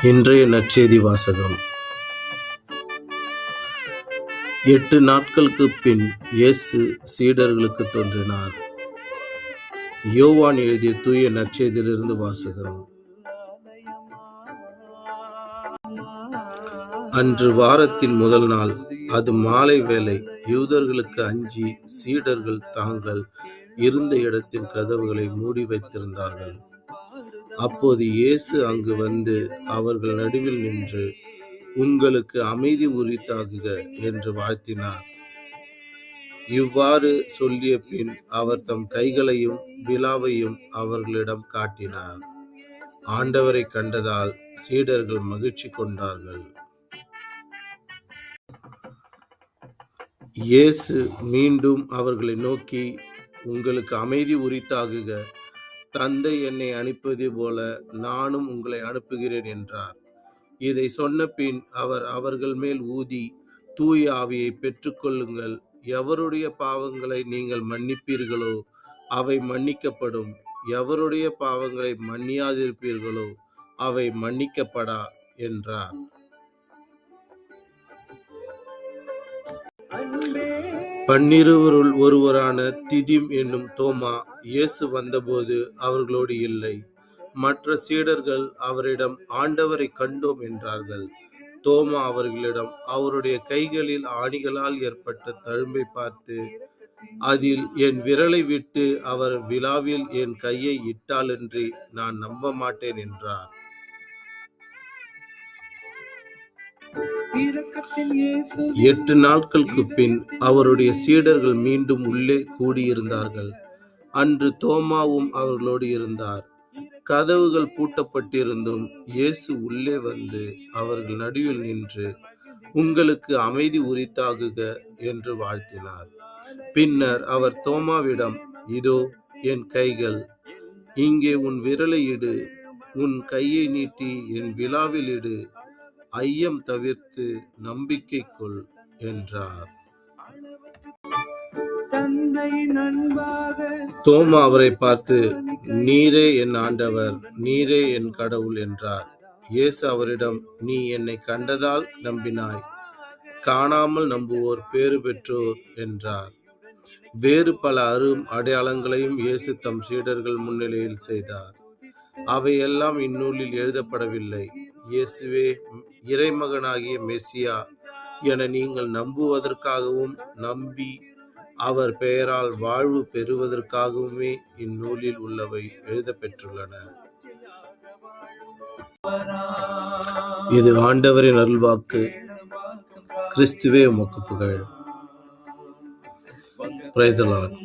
இன்றைய நற்செய்தி வாசகம். 8 நாட்களுக்குப் பின் இயேசு சீடர்களுக்கு தோன்றினார். யோவான் எழுதிய தூய நற்செய்தியிலிருந்து வாசகம். அன்று வாரத்தின் முதல் நாள், அது மாலை வேளை. யூதர்களுக்கு அஞ்சி சீடர்கள் தாங்கள் இருந்த இடத்தின் கதவுகளை மூடி வைத்திருந்தார்கள். அப்போது இயேசு அங்கு வந்து அவர்கள் நடுவில் நின்று, உங்களுக்கு அமைதி உரித்தாகுக என்று வாழ்த்தினார். இவ்வாறு சொல்லிய பின் அவர் தம் கைகளையும் விலாவையும் அவர்களிடம் காட்டினார். ஆண்டவரை கண்டதால் சீடர்கள் மகிழ்ச்சி கொண்டார்கள். இயேசு மீண்டும் அவர்களை நோக்கி, உங்களுக்கு அமைதி உரித்தாகுக. தந்தை என்னை அனுப்பியது போல நானும் உங்களை அனுப்புகிறேன் என்றார். இதை சொன்ன பின் அவர் அவர்கள் மேல் ஊதி, தூய ஆவியை பெற்றுக்கொள்ளுங்கள். எவருடைய பாவங்களை நீங்கள் மன்னிப்பீர்களோ அவை மன்னிக்கப்படும், எவருடைய பாவங்களை மன்னியாதிருப்பீர்களோ அவை மன்னிக்கப்படா என்றார். பன்னிருவருள் ஒருவரான திதிம் என்னும் தோமா இயேசு வந்தபோது அவர்களோடு இல்லை. மற்ற சீடர்கள் அவரிடம், ஆண்டவரை கண்டோம் என்றார்கள். தோமா அவர்களிடம், அவருடைய கைகளில் ஆணிகளால் ஏற்பட்ட தழும்பை பார்த்து, அதில் என் விரலை விட்டு அவர் விலாவில் என் கையை இட்டாலன்றி நான் நம்ப மாட்டேன் என்றார். 8 நாட்களுக்கு பின் அவருடைய சீடர்கள் மீண்டும் உள்ளே கூடியிருந்தார்கள். அன்று தோமாவும் அவர்களோடு இருந்தார். கதவுகள் பூட்டப்பட்டிருந்தும் இயேசு உள்ளே வந்து அவர்கள் நடுவில் நின்று, உங்களுக்கு அமைதி உரித்தாகுக என்று வாழ்த்தினார். பின்னர் அவர் தோமாவிடம், இதோ என் கைகள், இங்கே உன் விரலை இடு, உன் கையை நீட்டி என் விலாவில் இடு, ஐயம் தவிர்த்து நம்பிக்கை கொள் என்றார். தோமா அவரை பார்த்து, நீரே என் ஆண்டவர், நீரே என் கடவுள் என்றார். இயேசு அவரிடம், நீ என்னை கண்டதால் நம்பினாய், காணாமல் நம்புவோர் பேறு பெற்றோர் என்றார். வேறு பல அரும் அடையாளங்களையும் இயேசு தம் சீடர்கள் முன்னிலையில் செய்தார். அவையெல்லாம் இந்நூலில் எழுதப்படவில்லை. இயேசுவே இறைமகனாகிய மெசியா என நீங்கள் நம்புவதற்காகவும் நம்பி அவர் பெயரால் வாழ்வு பெறுவதற்காகவுமே இந்நூலில் உள்ளவை எழுதப்பெற்றுள்ளன. இது ஆண்டவரின் அருள்வாக்கு. கிறிஸ்துவே உமக்கு புகழ். Praise the Lord.